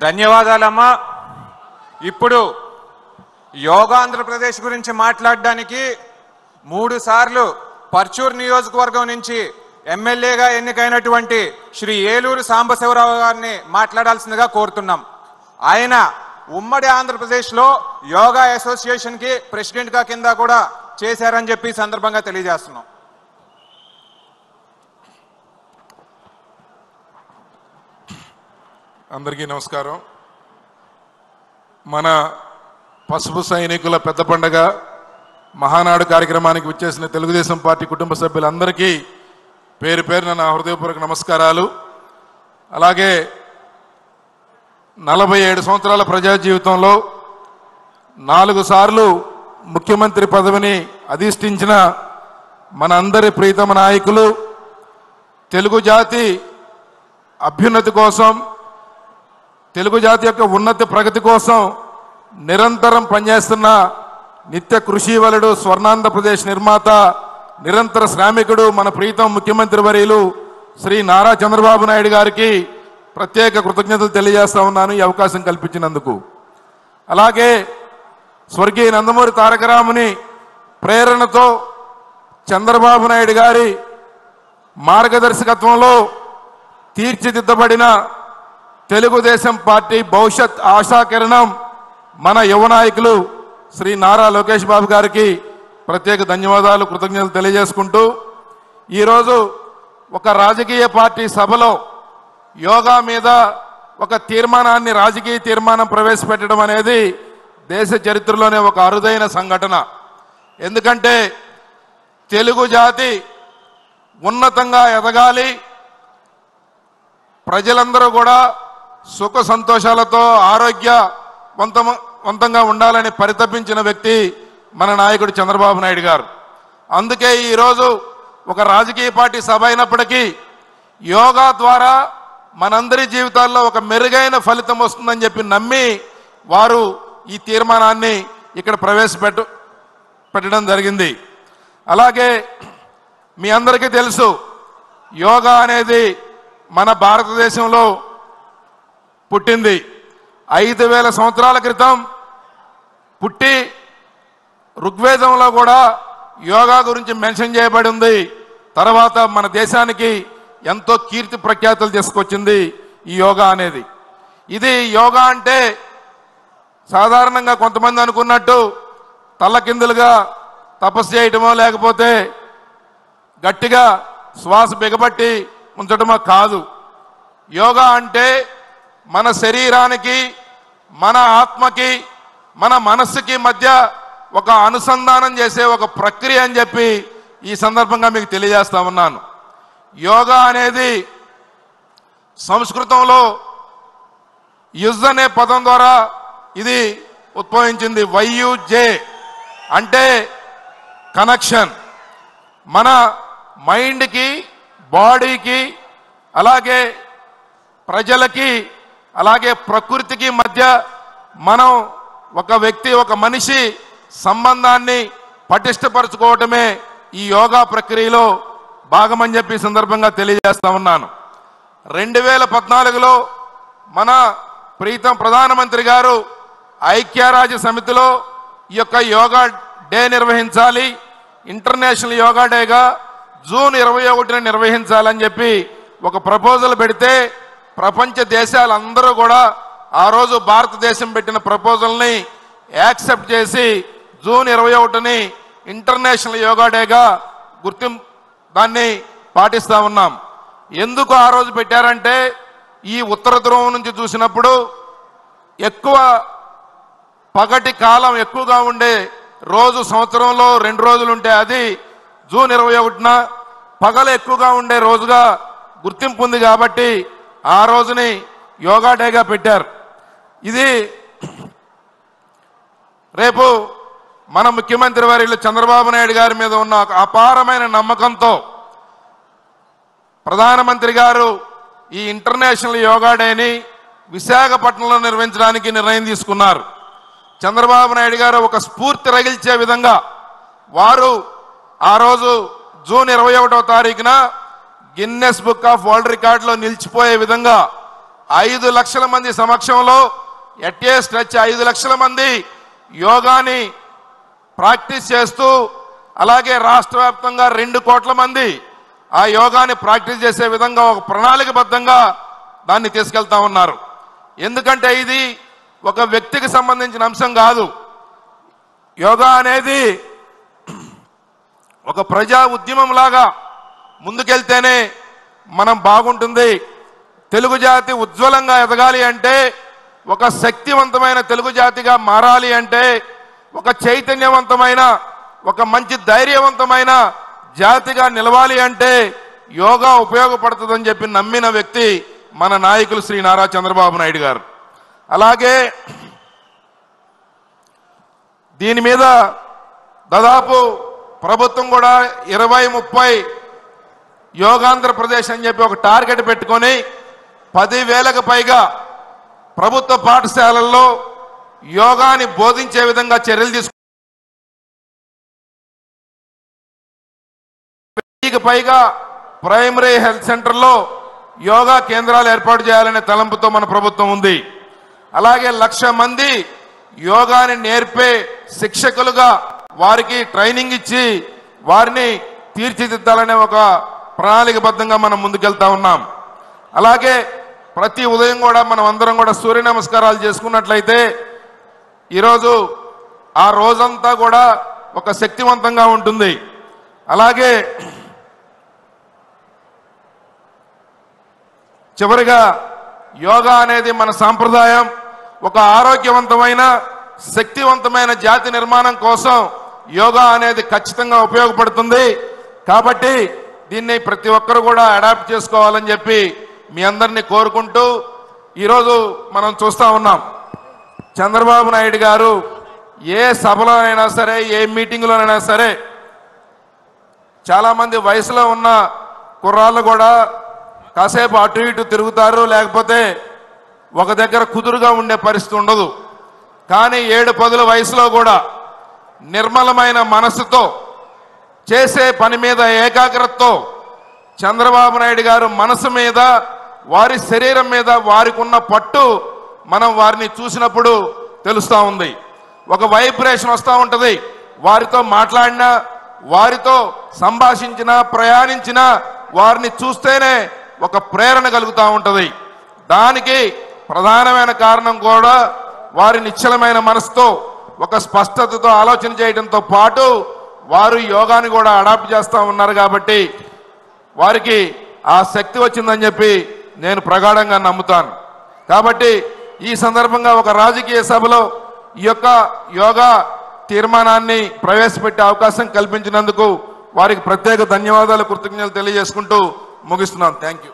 ధన్యవాదాలమ్మా. ఇప్పుడు యోగా ఆంధ్రప్రదేశ్ గురించి మాట్లాడడానికి 3 సార్లు పర్చూర్ నియోజకవర్గం నుంచి ఎమ్మెల్యేగా ఎన్నికైనటువంటి శ్రీ ఏలూరు సాంబశివరావు గారిని మాట్లాడాల్సిందిగా కోరుతున్నాం. ఆయన ఉమ్మడి ఆంధ్రప్రదేశ్లో యోగా అసోసియేషన్కి ప్రెసిడెంట్గా కింద కూడా చేశారని చెప్పి సందర్భంగా తెలియజేస్తున్నాం. అందరికీ నమస్కారం. మన పసుపు సైనికుల పెద్ద పండగ మహానాడు కార్యక్రమానికి విచ్చేసిన తెలుగుదేశం పార్టీ కుటుంబ సభ్యులందరికీ పేరు పేరున నా హృదయపూర్వక నమస్కారాలు. అలాగే 47 సంవత్సరాల ప్రజా జీవితంలో 4 సార్లు ముఖ్యమంత్రి పదవిని అధిష్ఠించిన మన అందరి ప్రీతమ నాయకులు, తెలుగు జాతి అభ్యున్నతి కోసం, తెలుగు జాతి యొక్క ఉన్నతి ప్రగతి కోసం నిరంతరం పనిచేస్తున్న నిత్య కృషివలుడు, స్వర్ణాంధ్రప్రదేశ్ నిర్మాత, నిరంతర శ్రామికుడు మన ప్రీతం ముఖ్యమంత్రి వర్యులు శ్రీ నారా చంద్రబాబు నాయుడు గారికి ప్రత్యేక కృతజ్ఞతలు తెలియజేస్తా ఉన్నాను ఈ అవకాశం కల్పించినందుకు. అలాగే స్వర్గీయ నందమూరి తారక రాముని ప్రేరణతో చంద్రబాబు నాయుడు గారి మార్గదర్శకత్వంలో తీర్చిదిద్దబడిన తెలుగుదేశం పార్టీ భవిష్యత్ ఆశాకిరణం మన యువ నాయకులు శ్రీ నారా లోకేష్ బాబు గారికి ప్రత్యేక ధన్యవాదాలు, కృతజ్ఞతలు తెలియజేసుకుంటూ, ఈరోజు ఒక రాజకీయ పార్టీ సభలో యోగా మీద ఒక తీర్మానాన్ని, రాజకీయ తీర్మానం ప్రవేశపెట్టడం అనేది దేశ చరిత్రలోనే ఒక అరుదైన సంఘటన. ఎందుకంటే తెలుగు జాతి ఉన్నతంగా ఎదగాలి, ప్రజలందరూ కూడా సుఖ సంతోషాలతో ఆరోగ్యవంతంగా ఉండాలని పరితపించిన వ్యక్తి మన నాయకుడు చంద్రబాబు నాయుడు గారు. అందుకే ఈరోజు ఒక రాజకీయ పార్టీ సభ అయినప్పటికీ యోగా ద్వారా మనందరి జీవితాల్లో ఒక మెరుగైన ఫలితం వస్తుందని చెప్పి నమ్మి వారు ఈ తీర్మానాన్ని ఇక్కడ పెట్టడం జరిగింది. అలాగే మీ అందరికీ తెలుసు, యోగా అనేది మన భారతదేశంలో పుట్టింది 5000 సంవత్సరాల క్రితం పుట్టి ఋగ్వేదంలో కూడా యోగా గురించి మెన్షన్ చేయబడి ఉంది. తర్వాత మన దేశానికి ఎంతో కీర్తి ప్రఖ్యాతులు తీసుకొచ్చింది ఈ యోగా అనేది. ఇది యోగా అంటే సాధారణంగా కొంతమంది అనుకున్నట్టు తల్లకిందులుగా తపస్సు చేయటమో లేకపోతే గట్టిగా శ్వాస బిగబట్టి ఉంచటమో కాదు. యోగా అంటే మన శరీరానికి, మన ఆత్మకి, మన మనస్సుకి మధ్య ఒక అనుసంధానం చేసే ఒక ప్రక్రియ అని చెప్పి ఈ సందర్భంగా మీకు తెలియజేస్తా ఉన్నాను. యోగా అనేది సంస్కృతంలో యుజ్ అనే పదం ద్వారా ఇది ఉద్భవించింది. వైయుజే అంటే కనెక్షన్. మన మైండ్కి, బాడీకి, అలాగే ప్రజలకి, అలాగే ప్రకృతికి మధ్య మనం ఒక వ్యక్తి, ఒక మనిషి సంబంధాన్ని పటిష్టపరచుకోవటమే ఈ యోగా ప్రక్రియలో భాగమని చెప్పి సందర్భంగా తెలియజేస్తా ఉన్నాను. 2014లో మన ప్రీతం ప్రధానమంత్రి గారు ఐక్యరాజ్య సమితిలో ఈ యొక్క యోగా డే నిర్వహించాలి, ఇంటర్నేషనల్ యోగా డేగా జూన్ 21న నిర్వహించాలని చెప్పి ఒక ప్రపోజల్ పెడితే ప్రపంచ దేశాలందరూ కూడా ఆ రోజు భారతదేశం పెట్టిన ప్రపోజల్ని యాక్సెప్ట్ చేసి జూన్ 21ని ఇంటర్నేషనల్ యోగా డేగా దాన్ని పాటిస్తూ ఉన్నాం. ఎందుకు ఆ రోజు పెట్టారంటే ఈ ఉత్తర ధ్రువం నుంచి చూసినప్పుడు ఎక్కువ పగటి కాలం ఎక్కువగా ఉండే రోజు సంవత్సరంలో 2 రోజులు ఉంటే అది జూన్ 21న పగలు ఎక్కువగా ఉండే రోజుగా గుర్తింపు ఉంది. కాబట్టి ఆ రోజుని యోగా డేగా పెట్టారు. ఇది రేపు మన ముఖ్యమంత్రి వర్యులు చంద్రబాబు నాయుడు గారి మీద ఉన్న అపారమైన నమ్మకంతో ప్రధానమంత్రి గారు ఈ ఇంటర్నేషనల్ యోగా డేని విశాఖపట్నంలో నిర్వహించడానికి నిర్ణయం తీసుకున్నారు. చంద్రబాబు నాయుడు గారు ఒక స్ఫూర్తి రగిల్చే విధంగా వారు ఆ రోజు జూన్ 21వ తారీఖున గిన్నెస్ బుక్ ఆఫ్ వరల్డ్ రికార్డులో నిలిచిపోయే విధంగా 5 లక్షల మంది సమక్షంలో ఎట్ ఏ స్ట్రెచ్ 5 లక్షల మంది యోగాని ప్రాక్టీస్ చేస్తూ, అలాగే రాష్ట్ర వ్యాప్తంగా 2 కోట్ల మంది ఆ యోగాని ప్రాక్టీస్ చేసే విధంగా ఒక ప్రణాళికబద్ధంగా దాన్ని తీసుకెళ్తా ఉన్నారు. ఎందుకంటే ఇది ఒక వ్యక్తికి సంబంధించిన అంశం కాదు. యోగా అనేది ఒక ప్రజా ఉద్యమం లాగా ముందుకెళ్తేనే మనం బాగుంటుంది. తెలుగు జాతి ఉజ్వలంగా ఎదగాలి అంటే, ఒక శక్తివంతమైన తెలుగు జాతిగా మారాలి అంటే, ఒక చైతన్యవంతమైన, ఒక మంచి ధైర్యవంతమైన జాతిగా నిలవాలి అంటే యోగా ఉపయోగపడుతుందని చెప్పి నమ్మిన వ్యక్తి మన నాయకులు శ్రీ నారా చంద్రబాబు నాయుడు గారు. అలాగే దీని మీద దాదాపు ప్రభుత్వం కూడా 20-30 యోగాంధ్రప్రదేశ్ అని చెప్పి ఒక టార్గెట్ పెట్టుకొని 10,000కు పైగా ప్రభుత్వ పాఠశాలల్లో యోగాని బోధించే విధంగా చర్యలు తీసుకు, 1000కి పైగా ప్రైమరీ హెల్త్ సెంటర్లో యోగా కేంద్రాలు ఏర్పాటు చేయాలనే తలంపుతో మన ప్రభుత్వం ఉంది. అలాగే 1,00,000 మంది యోగాని నేర్పే శిక్షకులుగా వారికి ట్రైనింగ్ ఇచ్చి వారిని తీర్చిదిద్దాలనే ఒక ప్రణాళికబద్ధంగా మనం ముందుకెళ్తా ఉన్నాం. అలాగే ప్రతి ఉదయం కూడా మనం అందరం కూడా సూర్య నమస్కారాలు చేసుకున్నట్లయితే ఈరోజు ఆ రోజంతా కూడా ఒక శక్తివంతంగా ఉంటుంది. అలాగే చివరిగా యోగా అనేది మన సాంప్రదాయం. ఒక ఆరోగ్యవంతమైన శక్తివంతమైన జాతి నిర్మాణం కోసం యోగా అనేది ఖచ్చితంగా ఉపయోగపడుతుంది. కాబట్టి దీన్ని ప్రతి ఒక్కరు కూడా అడాప్ట్ చేసుకోవాలని చెప్పి మీ అందరినీ కోరుకుంటూ, ఈరోజు మనం చూస్తూ ఉన్నాం చంద్రబాబు నాయుడు గారు ఏ సభలోనైనా సరే, ఏ మీటింగ్లోనైనా సరే, చాలామంది వయసులో ఉన్న కుర్రాళ్ళు కూడా కాసేపు అటు ఇటు తిరుగుతారు, లేకపోతే ఒక దగ్గర కుదురుగా ఉండే పరిస్థితి ఉండదు. కానీ 7-10 వయసులో కూడా నిర్మలమైన మనసుతో చేసే పని మీద ఏకాగ్రతతో చంద్రబాబు నాయుడు గారు మనసు మీద, వారి శరీరం మీద వారికి ఉన్న పట్టు మనం వారిని చూసినప్పుడు తెలుస్తూ ఉంది. ఒక వైబ్రేషన్ వస్తూ ఉంటుంది. వారితో మాట్లాడినా, వారితో సంభాషించినా, ప్రయాణించినా వారిని చూస్తేనే ఒక ప్రేరణ కలుగుతూ ఉంటుంది. దానికి ప్రధానమైన కారణం కూడా వారి నిశ్చలమైన మనసుతో, ఒక స్పష్టతతో ఆలోచన చేయడంతో పాటు వారు యోగాని కూడా అడాప్ట్ చేస్తూ ఉన్నారు. కాబట్టి వారికి ఆ శక్తి వచ్చిందని చెప్పి నేను ప్రగాఢంగా నమ్ముతాను. కాబట్టి ఈ సందర్భంగా ఒక రాజకీయ సభలో ఈ యొక్క యోగా తీర్మానాన్ని ప్రవేశపెట్టే అవకాశం కల్పించినందుకు వారికి ప్రత్యేక ధన్యవాదాలు, కృతజ్ఞతలు తెలియజేసుకుంటూ ముగిస్తున్నాను. Thank you.